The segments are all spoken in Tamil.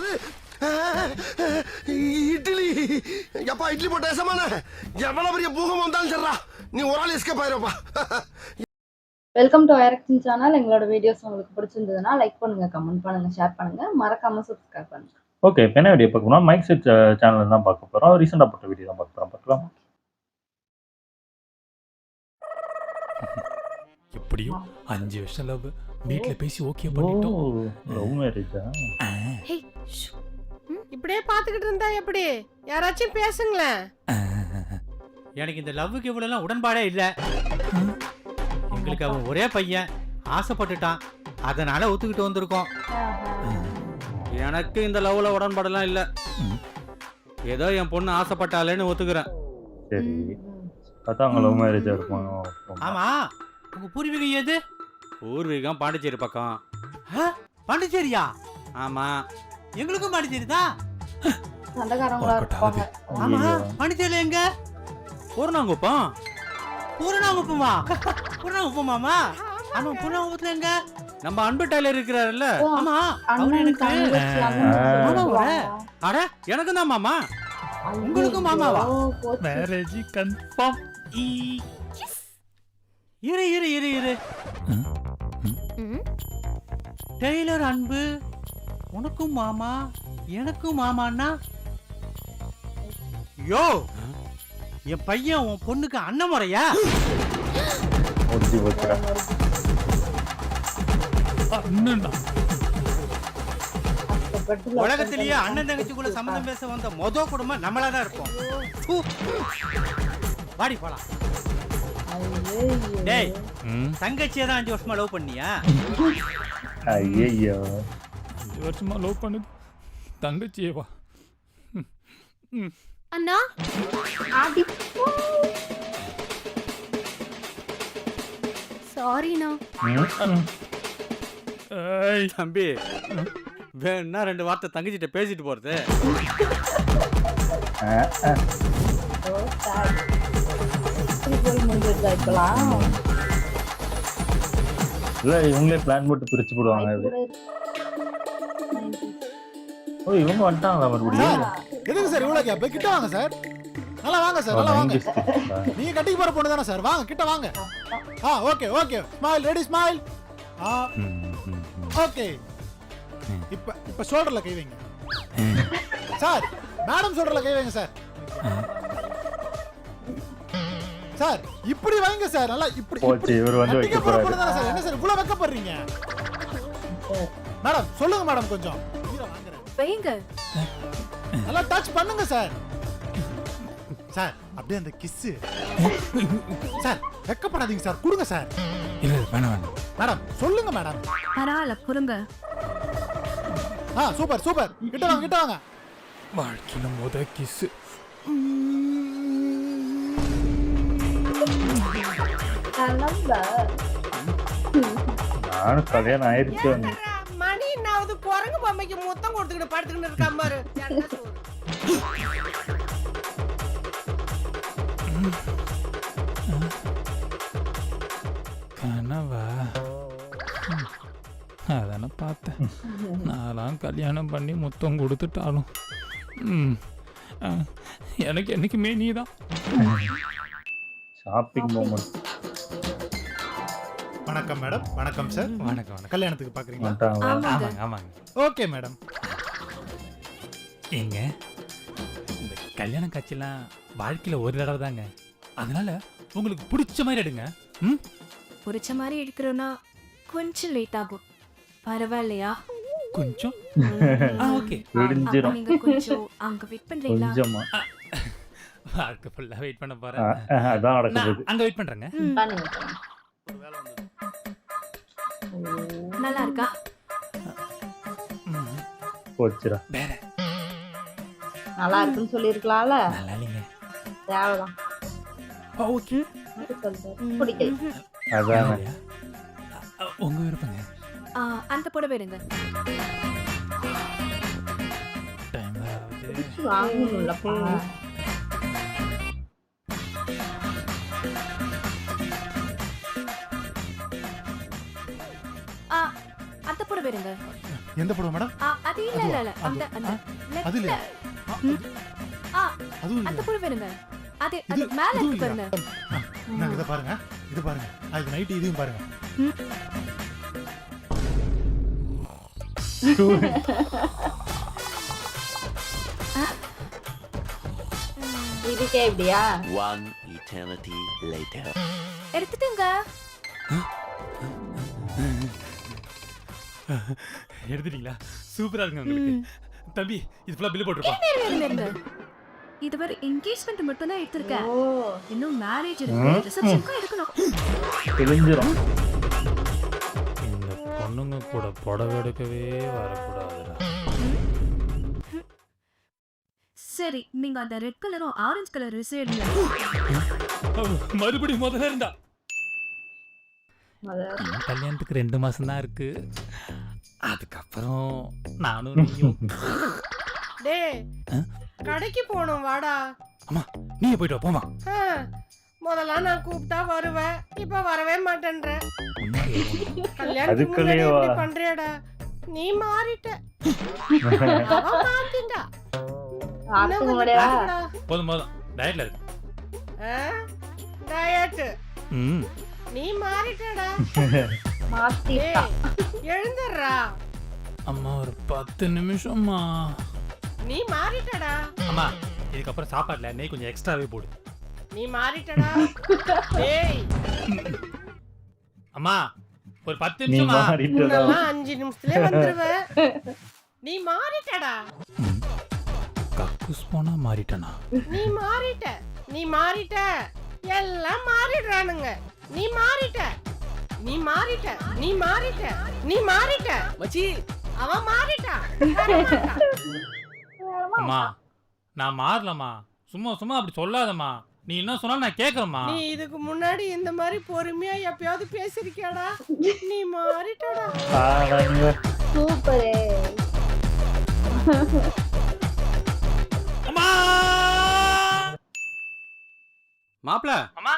என்னது இட்லி? எப்பா இட்லி போட்ட ஏசமான எவ்வளவு பெரிய பூகம் வந்தாலும் சரிடா, நீ ஒரு ஆள் எஸ்கேப் ஆயிருப்பா. வெல்கம் டு ஐரக்ஷன் சேனல். எங்களோட வீடியோஸ் உங்களுக்கு பிடிச்சிருந்ததுன்னா லைக் பண்ணுங்க, கமெண்ட் பண்ணுங்க, ஷேர் பண்ணுங்க, மறக்காம சப்ஸ்கிரைப் பண்ணுங்க. ஓகே, இப்போ என்ன வீடியோ பார்க்க போறோம்? மைக் செட் சேனல் தான் பார்க்க போறோம். ரீசெண்டாக போட்ட வீடியோ தான் பார்க்க போறோம். பார்க்கலாம். எப்படியும் 5 வருஷம் லவ் வீட்ல பேசி ஓகே பண்ணிட்டோம். லவ் மேரேஜா? இப்படியே பாத்துக்கிட்டு இருந்தா எப்படி? யாராச்சும் பேசுங்களேன். எனக்கு இந்த லவ்வுக்கு இவ்வளவு உடன்பாடே இல்ல. எங்களுக்கு அவன் ஒரே பையன், ஆசைப்பட்டுட்டான், அதனால ஒத்துக்கிட்டு வந்திருக்கோம். எனக்கு இந்த லவ்ல உடன்பாடெல்லாம் இல்ல. ஏதோ என் பொண்ணு ஆசைப்பட்டாலேன்னு ஒத்துக்கிறேன். சரி, பார்த்தா அவங்க லவ் மேரேஜா இருப்பாங்க. ஆமா, உங்க பூர்வீகம் எது? பூர்வீகம் பாண்டிச்சேரி பக்கம். பாண்டிச்சேரியா? ஆமா, எங்களுக்கும் பாண்டிச்சேரி தான். சண்டைக்காரங்களா இருப்பாங்க. ஆமா, பாண்டிச்சேரியில எங்க? பூர்ணாங்குப்பம். பூர்ணாங்குப்பமா? பூர்ணாங்குப்பமாமா? ஆமா, பூர்ணாங்குப்பத்துல எங்க? நம்ம அன்பு டெய்லர் இருக்கிறாருல்ல. ஆமா, அவரு எனக்கு அட எனக்கும் தான் மாமா. உங்களுக்கும் மாமாவா? Marriage confirm. இரு இரு இரு இரு. டெய்லர் அன்பு உனக்கும் மாமா எனக்கும் மாமான்னா, யோ என் பையன் உன் பொண்ணுக்கு அண்ணன் முறையா? உலகத்திலேயே அண்ணன் தங்கச்சிக்குள்ள சம்மந்தம் பேச வந்த மொத குடும்பம் நம்மளாதான் இருப்போம். வாடி போலாம். டேய், தங்கச்சியை தான் 5 வருஷமா லவ் பண்ணியா? ஐயோ, 5 வருஷமா லவ் பண்ணுது தங்கச்சியேவா? அண்ணா சாரிண்ணா. ஏய் தம்பி, வேணா 2 வார்த்தை தங்கச்சிட்ட பேசிட்டு போறது. இல்ல இவங்களே பிளான் போட்டு பிரிச்சு போடுவாங்க. ஓ, இவங்க வந்துட்டாங்களா மறுபடியும்? எதுக்கு சார் இவ்வளவு கேப்? கிட்ட வாங்க சார். நல்லா வாங்க சார், நல்லா வாங்க. நீங்க கட்டிக்கு போற பொண்ணு தானே சார்? வாங்க, கிட்ட வாங்க. Okay okay, smile, ready smile. Okay, இப்ப ஷோல்டர்ல கை வைங்க சார். மேடம் ஷோல்டர்ல கை வைங்க சார். சார் இப்படி வைங்க சார். நல்லா இப்படி போச்சு, இவர் வந்து வைக்க போறாரு. பொண்ணு தானே சார்? என்ன சார் இவ்வளவு வெக்கப்படுறீங்க? மேடம் சொல்லுங்க மேடம், கொஞ்சம் வைங்க. நல்லா டச் பண்ணுங்க சார். சார் அப்படியே அந்த கிஸ். சார் வெக்கப்படாதீங்க சார், கொடுங்க சார். இல்ல வேணாம் வேணாம். மேடம் சொல்லுங்க மேடம். பரவாயில்ல, கொடுங்க. சூப்பர் சூப்பர், கிட்ட வாங்க, கிட்ட வாங்க. வாழ்க்கையில முத கிஸ். நானும் கல்யாணம் ஆயிடுச்சு. மணி நாவது குரங்கு பொம்மைக்கு முத்தம் கொடுத்துக்கிட்டு படுத்துக்கிட்டு இருக்கா பாரு. கனவா? அதான பார்த்தேன். நான்லாம் கல்யாணம் பண்ணி முத்தம் கொடுத்துட்டாலும் எனக்கு என்னைக்குமே நீ தான். Shopping moment. வணக்கம் மேடம். வணக்கம் சார். வணக்கம் வணக்கம். கல்யாணத்துக்கு பாக்குறீங்களா? ஆமாங்க ஆமாங்க. Okay madam. ஏங்க, இந்த கல்யாண காட்சியெல்லாம் வாழ்க்கையில ஒரு தடவை தாங்க. அதனால உங்களுக்கு பிடிச்ச மாதிரி எடுங்க. பிடிச்ச மாதிரி எடுக்கிறோன்னா கொஞ்சம் லேட் ஆகும், பரவாயில்லையா? கொஞ்சம் ஓகே, விடிஞ்சிரும். நீங்க கொஞ்சம் அங்க வெயிட் பண்றீங்களா? கொஞ்சமா வாழ்க்கை ஃபுல்லா வெயிட் பண்ண போறேன். அதான் நடக்குது. அங்க வெயிட் பண்றேங்க. நல்லா இருக்கா? போச்சுடா. வேற நல்லா இருக்குன்னு சொல்லிருக்கலாம்ல. நல்லா இல்லைங்க. தேவைதான். ஓகே, பிடிக்கல. அதான் உங்க விருப்பங்க. அந்த புடவை எடுங்க. டைம் ஆகுது. வாங்கணும்லப்பா. அந்த புடவை எடுங்க. எந்த படம் மேடம்? அது அது இல்ல அந்த அந்த அது இல்லையா? ஆ அதுவும் அந்த இல்லையா? புடவை வேணுங்க. அது அது மேல இதுவும் இருக்கு பாருங்க. இந்தாங்க, இதை பாருங்க, இது பாருங்க. அது நைட்டு இதையும் பாருங்க. இதுக்கே இப்படியா? One eternity later. எடுத்துட்டுங்க. எடுத்துட்டீங்களா? சூப்பரா இருக்குங்க உங்களுக்கு. தம்பி இது ஃபுல்லா பில் போட்டுருப்பா. இருங்க. இது வரை என்கேஜ்மெண்ட் மட்டும் தான் எடுத்திருக்கேன். ஓ இன்னும் மேரேஜ் இருக்கு, ரிசப்ஷனுக்கும் எடுக்கணும். தெரிஞ்சிடும். இந்த பொண்ணுங்க கூட புடவை எடுக்கவே வரக்கூடாதுடா. சரி, நீங்க அந்த ரெட் கலரும் ஆரஞ்சு கலர் ட்ரெஸ் எடுங்க. மறுபடியும் முதல்ல இருந்தா. அத இன்னும் கல்யாணத்துக்கு 2 மாசம் தான் இருக்கு. அதுக்கப்புறம் நானும் நீயும். டேய் கடைக்கு போகணும் வாடா. அம்மா நீயே போயிட்டு வா போமா. ஆ, முதல்ல நான் கூப்பிட்டா வருவேன், இப்ப வரவே மாட்டேன்ற. முன்னாடி வருவோம். கல்யாணத்துக்கு அதுக்குள்ளேயே முன்னாடி வா. இப்படி பண்றியடா. நீ மாறிட்ட. அவ மாத்திண்டா. ஆத்துக்கு முன்னாடியே வா. போதும் போதும் டயட்ல இருக்கு. டயட். ம் நீ மாறிட்டடா. மாத்திட்டா. ஏய் எழுந்துடுறா. அம்மா ஒரு 10 நிமிஷம்மா. நீ மாறிட்டடா. அம்மா இதுக்கப்புறம் சாப்பாடுல நெய் கொஞ்சம் எக்ஸ்ட்ராவே போடு. நீ மாறிட்டடா. ஏய் அம்மா ஒரு 10 நீ நிமிஷமா. மாறிட்டடா. முன்னெல்லாம் 5 நிமிஷத்துலயே வந்துருவ. நீ மாறிட்டடா. கக்கூஸ் போனா மாறிட்டனா? நீ மாறிட்ட. நீ மாறிட்ட. எல்லாம் மாறிடுறானுங்க. நீ மாறிட்ட. நீ மாறிட்ட. நீ மாறிட்ட. நீ மாறிட்ட. மச்சி அவன் மாறிட்டான். அம்மா நான் மாறலம்மா. சும்மா சும்மா அப்படி சொல்லாதம்மா. நீ என்ன சொன்னா நான் கேக்குறேம்மா. நீ இதுக்கு முன்னாடி இந்த மாதிரி பொறுமையா எப்பயாவது பேசிருக்கியாடா? நீ மாறிட்டடா. ஆமாங்க. சூப்பரே. அம்மா மாப்ள அம்மா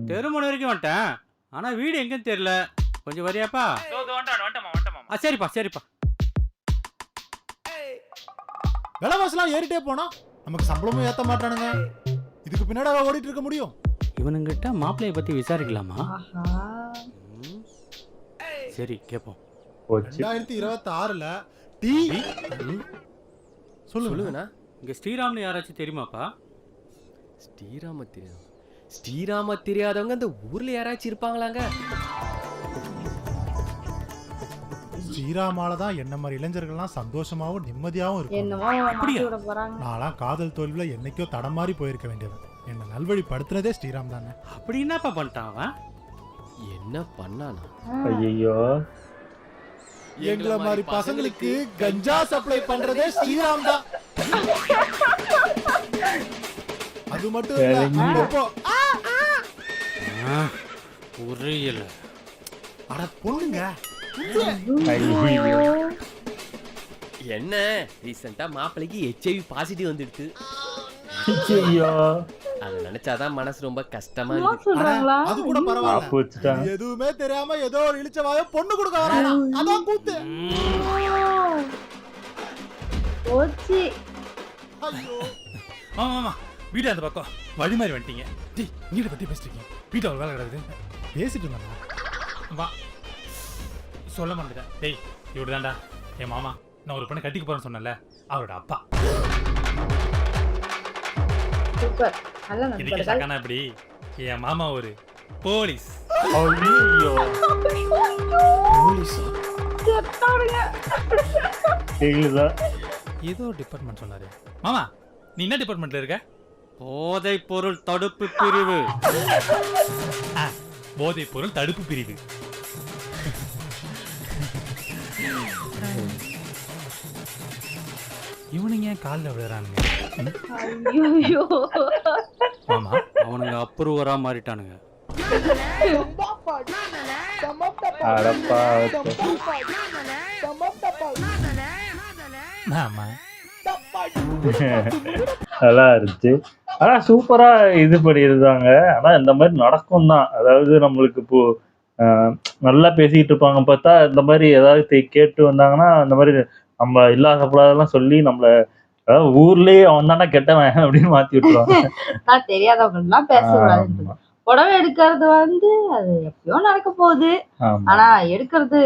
தெருமுனை வரைக்கும் வந்துட்டேன். ஆனா வீடு எங்கன்னு தெரியல. கொஞ்சம் வரியாப்பா? வந்துட்டமா. சரிப்பா சரிப்பா. விலைவாசிலாம் ஏறிட்டே போனா நமக்கு சம்பளமும் ஏத்த மாட்டானுங்க. இதுக்கு பின்னாடி ஓடிட்டு இருக்க முடியும்? இவனுங்கிட்ட மாப்பிள்ளைய பத்தி விசாரிக்கலாமா? ஆஹா. சரி கேப்போம். போச்சு. 2026ல டீ சொல்லுங்க. சொல்லுங்கண்ணா. இங்க ஸ்ரீராம்னு யாராச்சும் தெரியுமாப்பா? ஸ்ரீராம தெரியாது. ஸ்ரீராம தெரியாதவங்க இந்த ஊர்ல யாராச்சும் இருப்பாங்களாங்க? ஸ்ரீராமால தான் என்ன மாதிரி இளைஞர்கள்லாம் சந்தோஷமாவும் நிம்மதியாவும் இருக்கும். என்னமோ மாத்தி விட போறாங்க. நான்லாம் காதல் தோல்வில என்னைக்கோ தடமாறி போயிருக்க வேண்டியவன். என்ன நல்வழிப்படுத்தினதே ஸ்ரீராம் தானே. அப்படி என்னப்பா பண்ணிட்டான் அவன்? என்ன பண்ணானா? ஐயோ. எங்களை மாதிரி பசங்களுக்கு கஞ்சா சப்ளை பண்றதே ஸ்ரீராம் தான். அது மட்டும் இல்ல, அப்பப்போ புரியல. அட பொண்ணுங்க. ஐயோ. என்ன ரீசெண்டா மாப்பிள்ளைக்கு HIV பாசிட்டிவ் வந்துடுது. ஐயோ. அதை நினைச்சாதான் மனசு ரொம்ப கஷ்டமா சும்மா இருக்கு. சொல்றாங்களா? அது கூட ஆப்பு பரவாயில்ல. வச்சுட்டாங்க. எதுவுமே தெரியாம ஏதோ ஒரு இழிச்சவாய பொண்ணு கொடுக்க வரானா, அதான் கூத்து. போச்சு. ஐயோ. ஆமா வீடு அந்த பக்கம் வழி மாதிரி வந்துட்டீங்க. டேய் வீட்டை பத்தி பேசிட்டீங்க. வீட்டை ஒரு வேலை கிடக்குது. பேசிட்டு இருந்தா வா சொல்ல மாட்டேன். டேய் இவரு தான்டா என் மாமா. நான் ஒரு பொண்ணை கட்டிக்க போறேன்னு சொன்னேன்ல, அவரோட அப்பா. சூப்பர். நல்ல இதுக்கு நண்பர்கள். சக்கானா இப்படி என் மாமா ஒரு போலீஸ். ஐயோ. கேக்குதா? ஏதோ டிபார்ட்மெண்ட் சொன்னாரு. மாமா நீ என்ன டிபார்ட்மெண்ட்ல இருக்க? போதைப் பொருள் தடுப்பு பிரிவு. போதைப் பொருள் தடுப்பு பிரிவு. இவனுங்க ஏன் காலில் விழுறானுங்க? ஐயோ. மாமா அவனுங்க அப்ரூவரா மாறிட்டானுங்க. அடப்பா. ஆமா நல்லா இருந்துச்சு. ஆனா சூப்பரா இது பண்ணியிருந்தாங்க. ஆனா இந்த மாதிரி நடக்கும் தான். அதாவது நம்மளுக்கு இப்போ நல்லா பேசிக்கிட்டு இருப்பாங்க பார்த்தா இந்த மாதிரி ஏதாவது கேட்டு வந்தாங்கன்னா இந்த மாதிரி நம்ம இல்லாதப்படாதெல்லாம் சொல்லி நம்மள அதாவது ஊர்லயே அவன் தானே கெட்டவன் அப்படின்னு மாத்தி விட்டுருவாங்க. நான் தெரியாதவங்கலாம் பேசக்கூடாதுன்றது. ஆமா. புடவை எடுக்கிறது வந்து அது எப்பயோ நடக்க போகுது. ஆமா. ஆனா எடுக்கிறது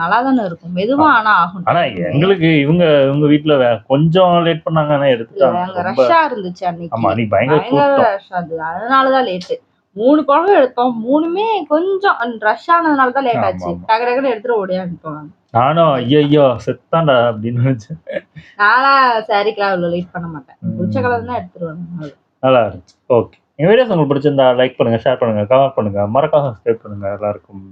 நல்லா தானே இருக்கும். மெதுவா ஆனா ஆகும். ஆனா எங்களுக்கு இவங்க வீட்டுல கொஞ்சம் லேட் பண்ணாங்க, ஆனா இல்ல, எடுத்துட்டாங்க. அங்க ரொம்ப ரஷ்ஷா இருந்துச்சு ஆமா, அன்னைக்கு. அன்னைக்கு பயங்கர பயங்கர கூட்டம். ரஷ்ஷா இருந்தது. அதனாலதான் லேட்டு. 3 புடவை எடுத்தோம். 3மே கொஞ்சம் ரஷ் ஆனதுனால தான் லேட் ஆமா, ஆச்சு. ஆமா. டக்கு டக்குன்னு எடுத்துட்டு ஓடியாந்துட்டோம் நாங்க. நானும் ஐயோ செத்தான்டா அப்படின்னு நினைச்சேன். நானா சாரிக்கெல்லாம் அவ்வளவு லேட் பண்ண மாட்டேன். பிடிச்ச கலர் தான் எடுத்துருவேன். நல்லா இருந்துச்சு. ஓகே, என் வீடியோஸ் உங்களுக்கு பிடிச்சிருந்தா லைக் பண்ணுங்க, ஷேர் பண்ணுங்க, கமெண்ட் பண்ணுங்க, மறக்காம சப்ஸ்கிரைப் பண்ணுங்க. எல்லாருக்கும்